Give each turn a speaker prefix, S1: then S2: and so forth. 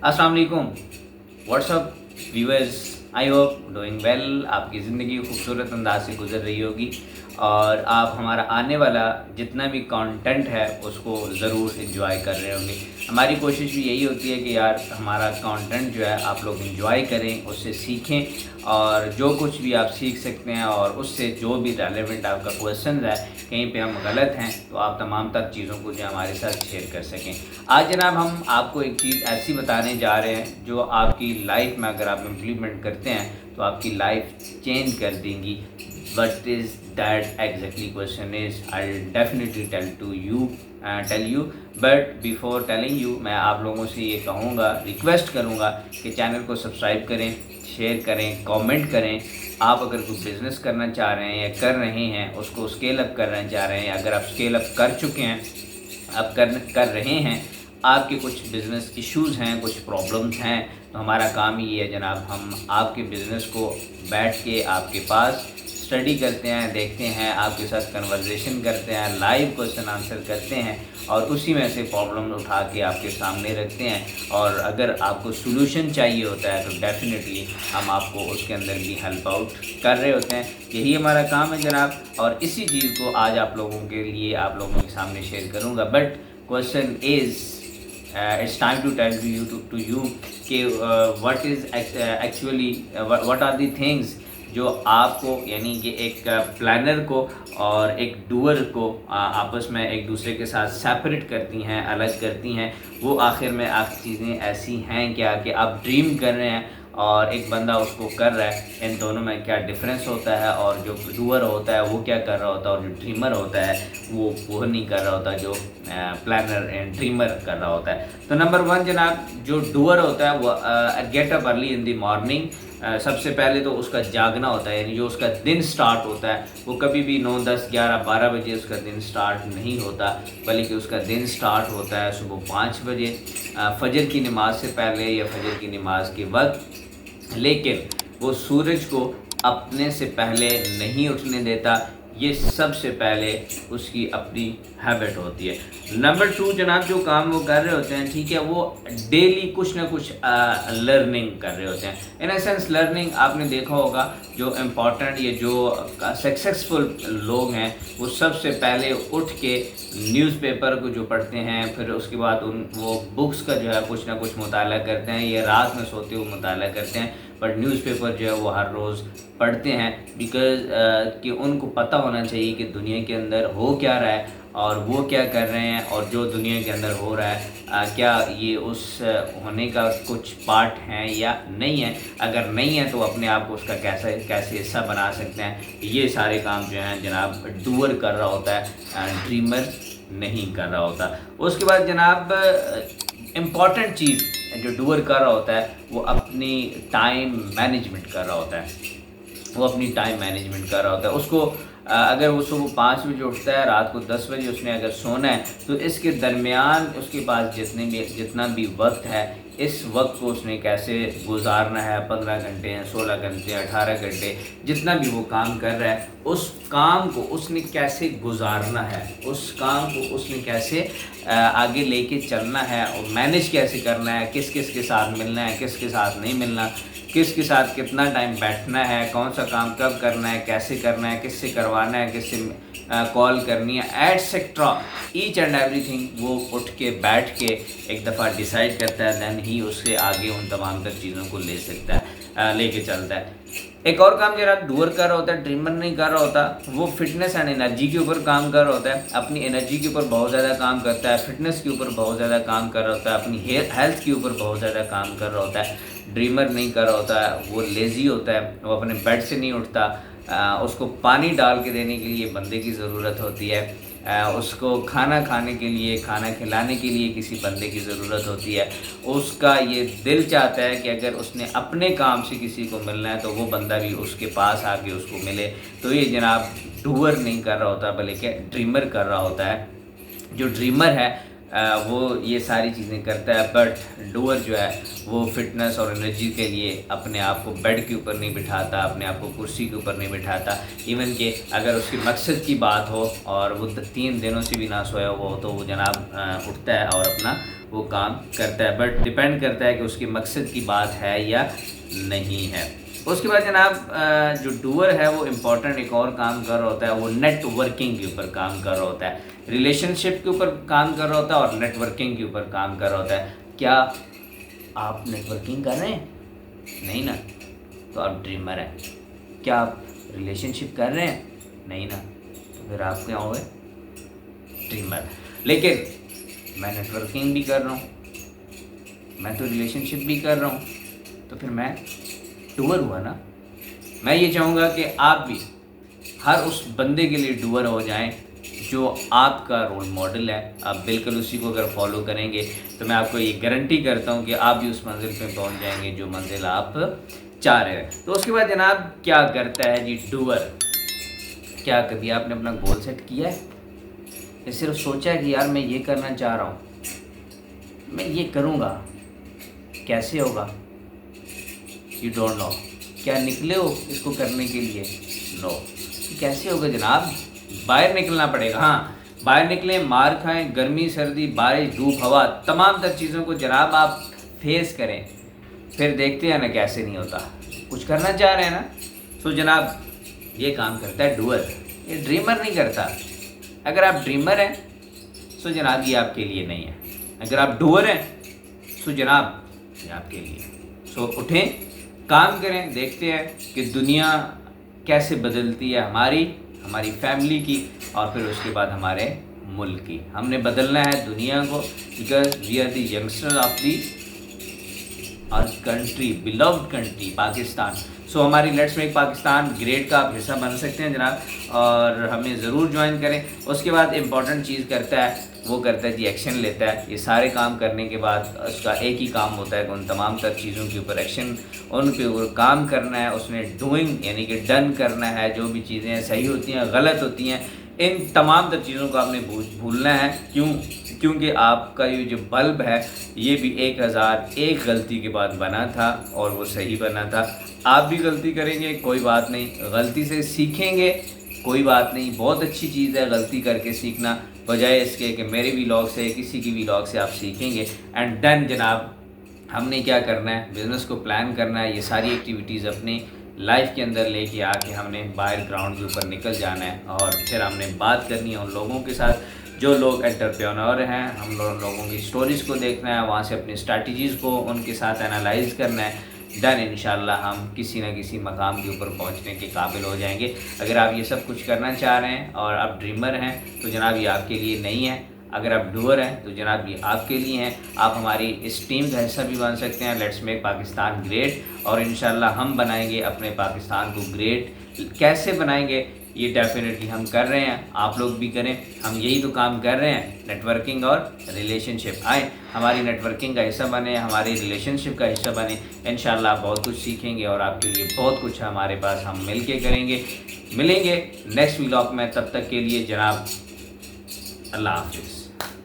S1: अस्सलाम वालेकुम, what's up viewers, I hope doing well. आपकी ज़िंदगी खूबसूरत अंदाज से गुजर रही होगी और आप हमारा आने वाला जितना भी कंटेंट है उसको ज़रूर इंजॉय कर रहे होंगे। हमारी कोशिश भी यही होती है कि यार हमारा कंटेंट जो है आप लोग इंजॉय करें, उससे सीखें और जो कुछ भी आप सीख सकते हैं और उससे जो भी रेलेवेंट आपका क्वेश्चन है, कहीं पे हम गलत हैं तो आप तमाम तर चीज़ों को जो हमारे साथ शेयर कर सकें। आज जनाब हम आपको एक चीज़ ऐसी बताने जा रहे हैं जो आपकी लाइफ में अगर आप इम्प्लीमेंट करते हैं तो आपकी लाइफ चेंज कर देंगी। What is that exactly question is, I'll definitely tell you, but before telling you मैं आप लोगों से ये कहूँगा, रिक्वेस्ट करूँगा कि चैनल को सब्सक्राइब करें, शेयर करें, कमेंट करें। आप अगर कोई बिज़नेस करना चाह रहे हैं या कर रहे हैं, उसको स्केल अप करना चाह रहे हैं, या अगर आप स्केल अप कर चुके हैं, आप कर रहे हैं, आपके कुछ बिज़नेस इश्यूज़ हैं, कुछ प्रॉब्लम्स हैं, तो हमारा काम ही है जनाब, हम आपके बिज़नेस को बैठ के आपके पास स्टडी करते हैं, देखते हैं, आपके साथ कन्वर्सेशन करते हैं, लाइव क्वेश्चन आंसर करते हैं और उसी में से प्रॉब्लम उठा के आपके सामने रखते हैं। और अगर आपको सोल्यूशन चाहिए होता है तो डेफिनेटली हम आपको उसके अंदर भी हेल्प आउट कर रहे होते हैं। यही हमारा काम है जनाब, और इसी चीज़ को आज आप लोगों के लिए, आप लोगों के सामने शेयर करूँगा। But question is it's time to tell you कि what is actually what are the things जो आपको, यानी कि एक प्लानर को और एक डूअर को आपस में एक दूसरे के साथ सेपरेट करती हैं, अलग करती हैं। वो आखिर में आप चीज़ें ऐसी हैं क्या कि आप ड्रीम कर रहे हैं और एक बंदा उसको कर रहा है, इन दोनों में क्या डिफरेंस होता है, और जो डूअर होता है वो क्या कर रहा होता है, और जो ड्रीमर होता है वो नहीं कर रहा होता जो प्लानर एंड ड्रीमर कर रहा होता है। तो नंबर 1 जनाब, जो डूअर होता है वो get up early in the morning. सबसे पहले तो उसका जागना होता है, यानी जो उसका दिन स्टार्ट होता है वो कभी भी 9, 10, 11, 12 बजे उसका दिन स्टार्ट नहीं होता, बल्कि उसका दिन स्टार्ट होता है सुबह 5 बजे फजर की नमाज से पहले या फजर की नमाज के वक्त। लेकिन वो सूरज को अपने से पहले नहीं उठने देता, ये सबसे पहले उसकी अपनी हैबिट होती है। नंबर 2 जनाब, जो काम वो कर रहे होते हैं, ठीक है, वो डेली कुछ ना कुछ लर्निंग कर रहे होते हैं। इन सेंस लर्निंग आपने देखा होगा, जो इम्पॉर्टेंट, ये जो सक्सेसफुल लोग हैं वो सबसे पहले उठ के न्यूज़पेपर को जो पढ़ते हैं, फिर उसके बाद वो बुक्स का जो है कुछ ना कुछ मुताला करते हैं, ये रात में सोते हुए मुताला करते हैं, बट न्यूज़पेपर जो है वो हर रोज़ पढ़ते हैं। बिकॉज़ कि उनको पता होना चाहिए कि दुनिया के अंदर हो क्या रहा है और वो क्या कर रहे हैं, और जो दुनिया के अंदर हो रहा है क्या ये उस होने का कुछ पार्ट है या नहीं है। अगर नहीं है तो अपने आप को उसका कैसे हिस्सा बना सकते हैं। ये सारे काम जो हैं जनाब डूअर कर रहा होता है, ड्रीमर नहीं कर रहा होता। उसके बाद जनाब इम्पॉर्टेंट चीज़ जो डूअर कर रहा होता है वो अपनी टाइम मैनेजमेंट कर रहा होता है। वो अपनी टाइम मैनेजमेंट कर रहा होता है। उसको अगर वो सुबह 5 बजे उठता है, रात को 10 बजे उसने अगर सोना है, तो इसके दरमियान उसके पास जितना भी वक्त है, इस वक्त को उसने कैसे गुजारना है। 15 घंटे हैं, 16 घंटे, 18 घंटे, जितना भी वो काम कर रहा है, उस काम को उसने कैसे गुजारना है, उस काम को उसने कैसे आगे लेके चलना है और मैनेज कैसे करना है, किस किस के साथ मिलना है, किस के साथ नहीं मिलना, किस के साथ कितना टाइम बैठना है, कौन सा काम कब करना है, कैसे करना है, किससे करवाना है, किससे कॉल करनी है, एटसेट्रा, ईच एंड एवरीथिंग वो उठ के बैठ के एक दफ़ा डिसाइड करता है, दैन ही उससे आगे उन तमाम तर चीज़ों को ले सकता है, लेके चलता है। एक और काम जरा डूअर कर रहा होता है, ड्रीमर नहीं कर रहा होता, वो फिटनेस एंड एनर्जी के ऊपर काम कर रहा होता है। अपनी एनर्जी के ऊपर बहुत ज़्यादा काम करता है, फिटनेस के ऊपर बहुत ज़्यादा काम कर रहा होता है, अपनी हेल्थ के ऊपर बहुत ज़्यादा काम कर रहा होता है। ड्रीमर नहीं कर रहा होता है, वो लेज़ी होता है, वो अपने बेड से नहीं उठता, उसको पानी डाल के देने के लिए बंदे की ज़रूरत होती है, उसको खाना खाने के लिए, खाना खिलाने के लिए किसी बंदे की ज़रूरत होती है। उसका ये दिल चाहता है कि अगर उसने अपने काम से किसी को मिलना है तो वो बंदा भी उसके पास आके उसको मिले। तो ये जनाब डूअर नहीं कर रहा होता, बल्कि ड्रीमर कर रहा होता है। जो ड्रीमर है वो ये सारी चीज़ें करता है, बट डूअर जो है वो फिटनेस और एनर्जी के लिए अपने आप को बेड के ऊपर नहीं बिठाता, अपने आप को कुर्सी के ऊपर नहीं बिठाता। इवन कि अगर उसके मकसद की बात हो और वो 3 दिनों से भी ना सोया हुआ हो तो वो जनाब उठता है और अपना وہ کام کرتا ہے، بٹ ڈپینڈ کرتا ہے کہ اس کے مقصد کی بات ہے یا نہیں ہے۔ اس کے بعد جناب جو ڈوور ہے وہ امپورٹنٹ ایک اور کام کر رہا ہوتا ہے، وہ نیٹ ورکنگ کے اوپر کام کر رہا ہوتا ہے، ریلیشن شپ کے اوپر کام کر رہا ہوتا ہے اور نیٹ ورکنگ کے اوپر کام کر رہا ہوتا ہے۔ کیا آپ نیٹ ورکنگ کر رہے ہیں؟ نہیں نا، تو آپ ڈریمر ہیں۔ کیا آپ ریلیشن شپ کر رہے ہیں؟ نہیں نا، تو پھر آپ کیا ہوئے؟ ڈریمر۔ لیکن میں نیٹ ورکنگ بھی کر رہا ہوں، میں تو ریلیشن شپ بھی کر رہا ہوں، تو پھر میں ڈوور ہوا نا۔ میں یہ چاہوں گا کہ آپ بھی ہر اس بندے کے لیے ڈوور ہو جائیں جو آپ کا رول ماڈل ہے۔ آپ بالکل اسی کو اگر فالو کریں گے تو میں آپ کو یہ گارنٹی کرتا ہوں کہ آپ بھی اس منزل پہ پہنچ جائیں گے جو منزل آپ چاہ رہے ہیں۔ تو اس کے بعد جناب کیا کرتا ہے جی ڈوور؟ کیا کبھی آپ نے اپنا گول سیٹ کیا ہے یا صرف سوچا ہے کہ یار میں یہ کرنا چاہ رہا ہوں، میں یہ کروں گا، کیسے ہوگا؟ You don't know. کیا نکلے ہو اس کو کرنے کے لیے؟ نو۔ کیسے ہوگا جناب؟ باہر نکلنا پڑے گا۔ ہاں، باہر نکلیں، مار کھائیں، گرمی سردی بارش دھوپ ہوا تمام تر چیزوں کو جناب آپ فیس کریں، پھر دیکھتے ہیں نا کیسے نہیں ہوتا۔ کچھ کرنا چاہ رہے ہیں نا، تو جناب یہ کام کرتا ہے ڈوور، یہ ڈریمر نہیں کرتا۔ اگر آپ ڈریمر ہیں تو جناب یہ آپ کے لیے نہیں ہے، اگر آپ ڈوور ہیں تو جناب یہ آپ کے لیے۔ سو اٹھیں، کام کریں، دیکھتے ہیں کہ دنیا کیسے بدلتی ہے، ہماری فیملی کی اور پھر اس کے بعد ہمارے ملک کی۔ ہم نے بدلنا ہے دنیا کو، because we are the youngster of the our country, beloved country Pakistan. So ہماری لیٹس میک پاکستان گریٹ کا آپ حصہ بن سکتے ہیں جناب، اور ہمیں ضرور جوائن کریں۔ اس کے بعد امپورٹنٹ چیز کرتا ہے، وہ کرتا ہے جی ایکشن لیتا ہے۔ یہ سارے کام کرنے کے بعد اس کا ایک ہی کام ہوتا ہے کہ ان تمام تر چیزوں کے اوپر ایکشن، ان کے اوپر کام کرنا ہے، اس میں ڈوئنگ یعنی کہ ڈن کرنا ہے۔ جو بھی چیزیں صحیح ہوتی ہیں، غلط ہوتی ہیں، ان تمام تر چیزوں کو آپ نے بھولنا ہے۔ کیونکہ آپ کا یہ جو بلب ہے یہ بھی 1001 غلطی کے بعد بنا تھا اور وہ صحیح بنا تھا۔ آپ بھی غلطی کریں گے، کوئی بات نہیں، غلطی سے سیکھیں گے، کوئی بات نہیں، بہت اچھی چیز ہے غلطی کر کے سیکھنا، بجائے اس کے کہ میرے ولاگ سے کسی کی ولاگ سے آپ سیکھیں گے۔ اینڈ دین جناب ہم نے کیا کرنا ہے، بزنس کو پلان کرنا ہے، یہ ساری ایکٹیویٹیز اپنی لائف کے اندر لے کے آ کے ہم نے باہر گراؤنڈ کے اوپر نکل جانا ہے، اور پھر ہم نے بات کرنی ہے ان لوگوں کے ساتھ جو لوگ انٹرپرینور ہیں۔ ہم لوگوں کی سٹوریز کو دیکھنا ہے، وہاں سے اپنی اسٹریٹجیز کو ان کے ساتھ انالائز کرنا ہے۔ دین انشاءاللہ ہم کسی نہ کسی مقام کے اوپر پہنچنے کے قابل ہو جائیں گے۔ اگر آپ یہ سب کچھ کرنا چاہ رہے ہیں اور آپ ڈریمر ہیں تو جناب یہ آپ کے لیے نہیں ہے۔ اگر آپ ڈوور ہیں تو جناب یہ آپ کے لیے ہیں۔ آپ ہماری اس ٹیم کا حصہ بھی بن سکتے ہیں، لیٹس میک پاکستان گریٹ، اور انشاءاللہ ہم بنائیں گے اپنے پاکستان کو گریٹ۔ کیسے بنائیں گے یہ ڈیفینیٹلی ہم کر رہے ہیں، آپ لوگ بھی کریں، ہم یہی تو کام کر رہے ہیں، نیٹ ورکنگ اور ریلیشن شپ۔ آئیں ہماری نیٹ ورکنگ کا حصہ بنیں، ہماری ریلیشن شپ کا حصہ بنیں، انشاءاللہ آپ بہت کچھ سیکھیں گے اور آپ کے لیے بہت کچھ ہے ہمارے پاس، ہم مل کے کریں گے۔ ملیں گے نیکسٹ ولاگ میں، تب تک کے لیے جناب اللہ حافظ۔